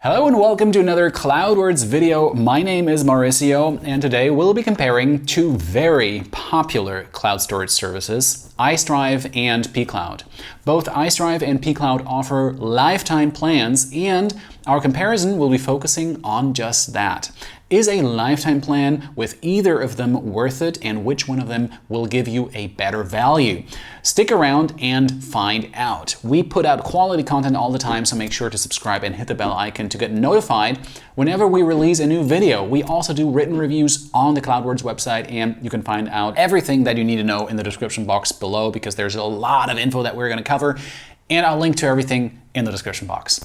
Hello and welcome to another Cloudwards video. My name is Mauricio and today we'll be comparing two very popular cloud storage services, Icedrive and pCloud. Both Icedrive and pCloud offer lifetime plans and our comparison will be focusing on just that. Is a lifetime plan with either of them worth it, and which one of them will give you a better value? Stick around and find out. We put out quality content all the time, so make sure to subscribe and hit the bell icon to get notified whenever we release a new video. We also do written reviews on the Cloudwards website, and you can find out everything that you need to know in the description box below because there's a lot of info that we're going to cover, and I'll link to everything in the description box.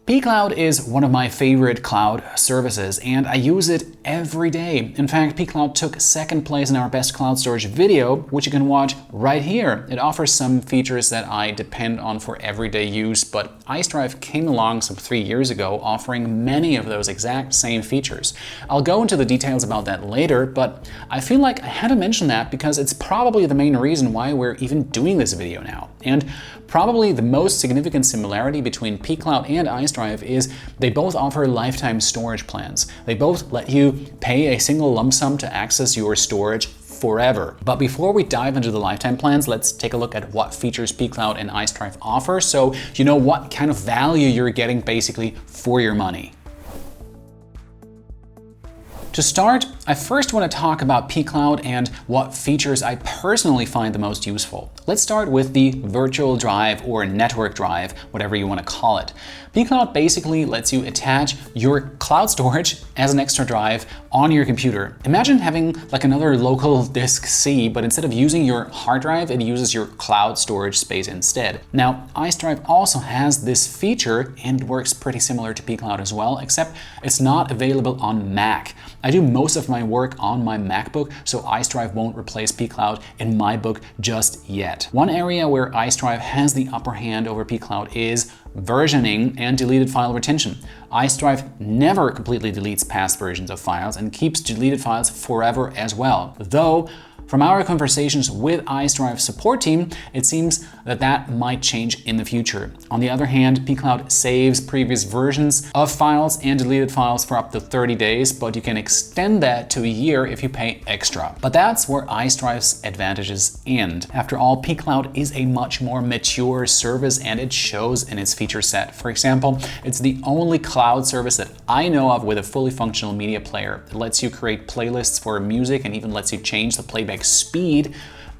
pCloud is one of my favorite cloud services and I use it every day. In fact, pCloud took second place in our best cloud storage video, which you can watch right here. It offers some features that I depend on for everyday use, but Icedrive came along some 3 years ago offering many of those exact same features. I'll go into the details about that later, but I feel like I had to mention that because it's probably the main reason why we're even doing this video now. And probably the most significant similarity between pCloud and Icedrive is they both offer lifetime storage plans. They both let you pay a single lump sum to access your storage forever. But before we dive into the lifetime plans, let's take a look at what features pCloud and Icedrive offer so you know what kind of value you're getting basically for your money. To start, I first want to talk about pCloud and what features I personally find the most useful. Let's start with the virtual drive or network drive, whatever you want to call it. pCloud basically lets you attach your cloud storage as an extra drive on your computer. Imagine having like another local disk C, but instead of using your hard drive, it uses your cloud storage space instead. Now, Icedrive also has this feature and works pretty similar to pCloud as well, except it's not available on Mac. I do most of my work on my MacBook, so Icedrive won't replace pCloud in my book just yet. One area where Icedrive has the upper hand over pCloud is versioning and deleted file retention. Icedrive never completely deletes past versions of files and keeps deleted files forever as well. Though, from our conversations with Icedrive's support team, it seems that that might change in the future. On the other hand, pCloud saves previous versions of files and deleted files for up to 30 days, but you can extend that to a year if you pay extra. But that's where Icedrive's advantages end. After all, pCloud is a much more mature service and it shows in its feature set. For example, it's the only cloud service that I know of with a fully functional media player. It lets you create playlists for music and even lets you change the playback speed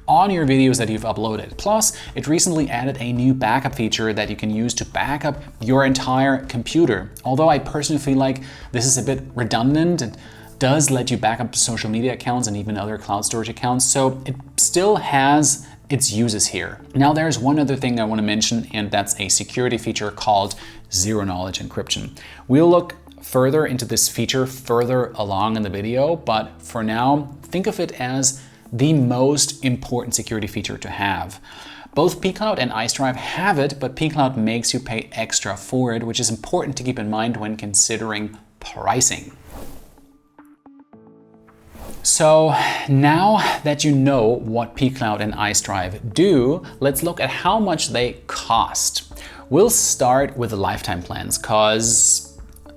on your videos that you've uploaded. Plus, it recently added a new backup feature that you can use to back up your entire computer. Although I personally feel like this is a bit redundant, it does let you back up social media accounts and even other cloud storage accounts, so it still has its uses here. Now there's one other thing I want to mention, and that's a security feature called zero-knowledge encryption. We'll look further into this feature further along in the video, but for now, think of it as the most important security feature to have. Both pCloud and Icedrive have it, but pCloud makes you pay extra for it, which is important to keep in mind when considering pricing. So now that you know what pCloud and Icedrive do, let's look at how much they cost. We'll start with the lifetime plans because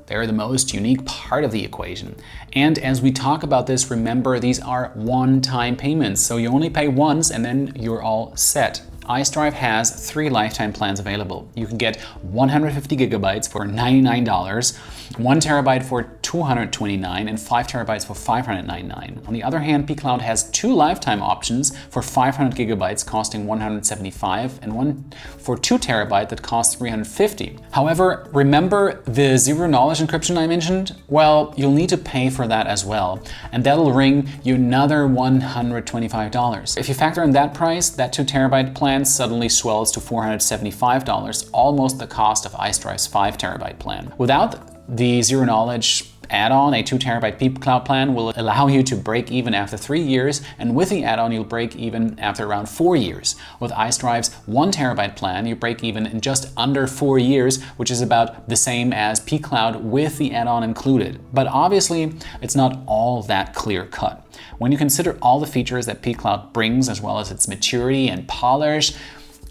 they're the most unique part of the equation. And as we talk about this, remember these are one-time payments, so you only pay once and then you're all set. Icedrive has 3 lifetime plans available. You can get 150 gigabytes for $99, 1 terabyte for $229, and 5 terabytes for $599. On the other hand, pCloud has 2 lifetime options for 500 gigabytes costing $175 and one for 2 terabyte that costs $350. However, remember the zero-knowledge encryption I mentioned? Well, you'll need to pay for that as well, and that'll ring you another $125. If you factor in that price, that 2 terabyte plan suddenly swells to $475, almost the cost of Icedrive's 5 terabyte plan. Without the zero-knowledge add-on, a 2 TB pCloud plan, will allow you to break even after 3 years, and with the add-on you'll break even after around 4 years. With Icedrive's 1 TB plan, you break even in just under 4 years, which is about the same as pCloud with the add-on included. But obviously, it's not all that clear-cut. When you consider all the features that pCloud brings, as well as its maturity and polish,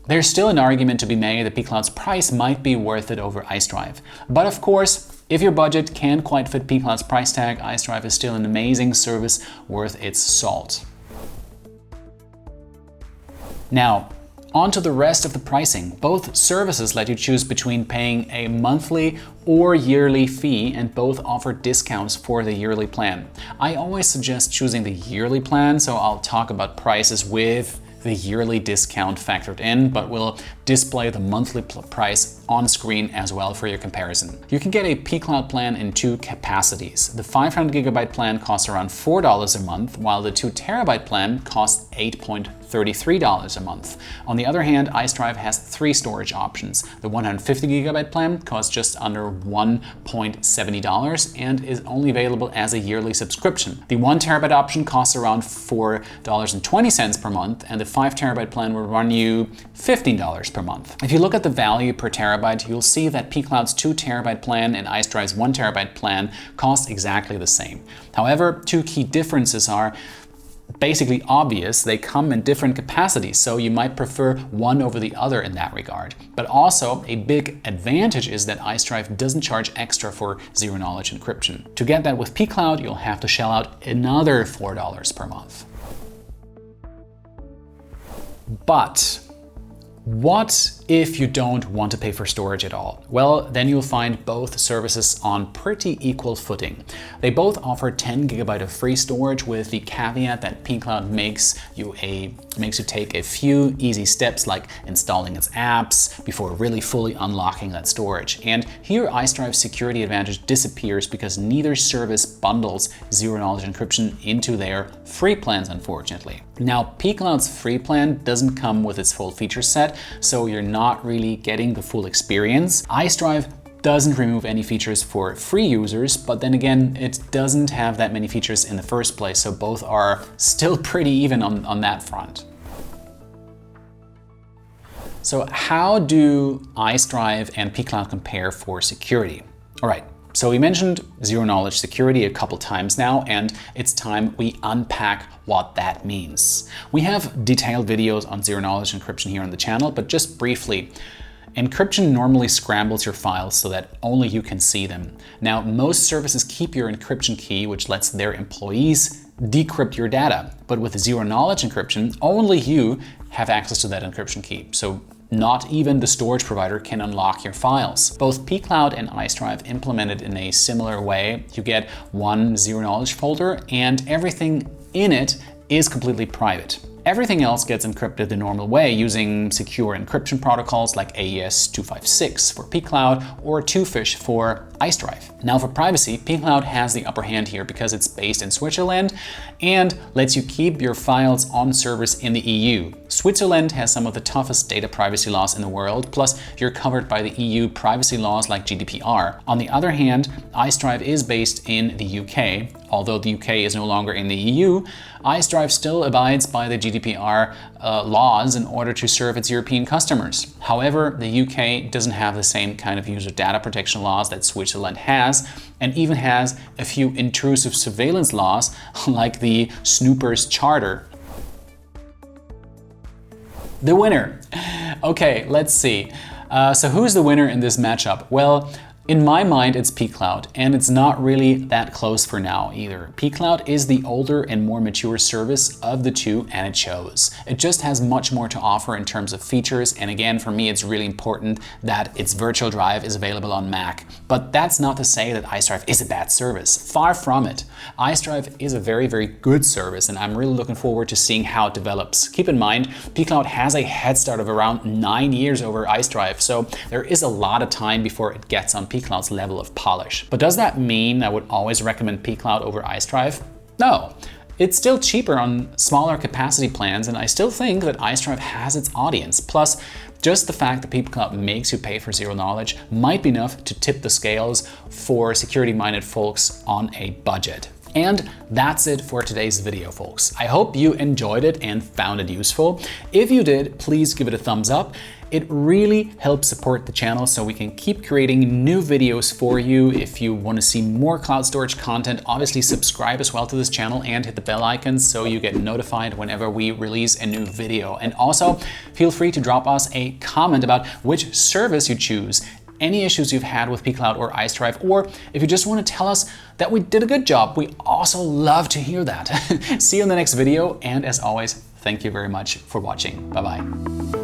there's still an argument to be made that pCloud's price might be worth it over Icedrive. But of course, if your budget can't quite fit pCloud's price tag, Icedrive is still an amazing service worth its salt. Now, on to the rest of the pricing. Both services let you choose between paying a monthly or yearly fee, and both offer discounts for the yearly plan. I always suggest choosing the yearly plan, so I'll talk about prices with the yearly discount factored in, but we'll display the monthly price on screen as well for your comparison. You can get a pCloud plan in 2 capacities. The 500 GB plan costs around $4 a month, while the 2 TB plan costs $8.33 a month. On the other hand, Icedrive has 3 storage options. The 150 GB plan costs just under $1.70 and is only available as a yearly subscription. The 1 TB option costs around $4.20 per month, and the 5 TB plan will run you $15 per month. If you look at the value per terabyte, you'll see that pCloud's 2 TB plan and Icedrive's 1 TB plan cost exactly the same. However, 2 key differences are basically obvious. They come in different capacities, so you might prefer one over the other in that regard. But also, a big advantage is that Icedrive doesn't charge extra for zero-knowledge encryption. To get that with pCloud, you'll have to shell out another $4 per month. But what if you don't want to pay for storage at all? Well, then you'll find both services on pretty equal footing. They both offer 10 GB of free storage, with the caveat that pCloud makes you take a few easy steps like installing its apps before really fully unlocking that storage. And here Icedrive's security advantage disappears because neither service bundles zero-knowledge encryption into their free plans, unfortunately. Now, pCloud's free plan doesn't come with its full feature set, so you're not really getting the full experience. Icedrive doesn't remove any features for free users, but then again, it doesn't have that many features in the first place, so both are still pretty even on that front. So how do Icedrive and pCloud compare for security? All right. So we mentioned zero-knowledge security a couple times now, and it's time we unpack what that means. We have detailed videos on zero-knowledge encryption here on the channel, but just briefly, encryption normally scrambles your files so that only you can see them. Now, most services keep your encryption key, which lets their employees decrypt your data. But with zero-knowledge encryption, only you have access to that encryption key. So not even the storage provider can unlock your files. Both pCloud and Icedrive implement it in a similar way. You get one zero-knowledge folder, and everything in it is completely private. Everything else gets encrypted the normal way using secure encryption protocols like AES-256 for pCloud or Twofish for Icedrive. Now for privacy, pCloud has the upper hand here because it's based in Switzerland and lets you keep your files on servers in the EU. Switzerland has some of the toughest data privacy laws in the world, plus you're covered by the EU privacy laws like GDPR. On the other hand, Icedrive is based in the UK. Although the UK is no longer in the EU, Icedrive still abides by the GDPR laws in order to serve its European customers. However, the UK doesn't have the same kind of user data protection laws that Switzerland has, and even has a few intrusive surveillance laws like the Snoopers Charter. The winner. Okay, let's see. So who's the winner in this matchup? Well, in my mind, it's pCloud, and it's not really that close for now either. pCloud is the older and more mature service of the two, and it shows. It just has much more to offer in terms of features, and again, for me, it's really important that its virtual drive is available on Mac. But that's not to say that Icedrive is a bad service. Far from it. Icedrive is a very, very good service, and I'm really looking forward to seeing how it develops. Keep in mind, pCloud has a head start of around 9 years over Icedrive, so there is a lot of time before it gets on pCloud's level of polish. But does that mean I would always recommend pCloud over Icedrive? No. It's still cheaper on smaller capacity plans, and I still think that Icedrive has its audience. Plus, Just the fact that pCloud makes you pay for zero knowledge might be enough to tip the scales for security-minded folks on a budget. And that's it for today's video, folks. I hope you enjoyed it and found it useful. If you did, please give it a thumbs up. It really helps support the channel so we can keep creating new videos for you. If you want to see more cloud storage content, obviously subscribe as well to this channel and hit the bell icon so you get notified whenever we release a new video. And also feel free to drop us a comment about which service you choose, any issues you've had with pCloud or Icedrive, or if you just want to tell us that we did a good job. We also love to hear that. See you in the next video, and as always, thank you very much for watching. Bye-bye.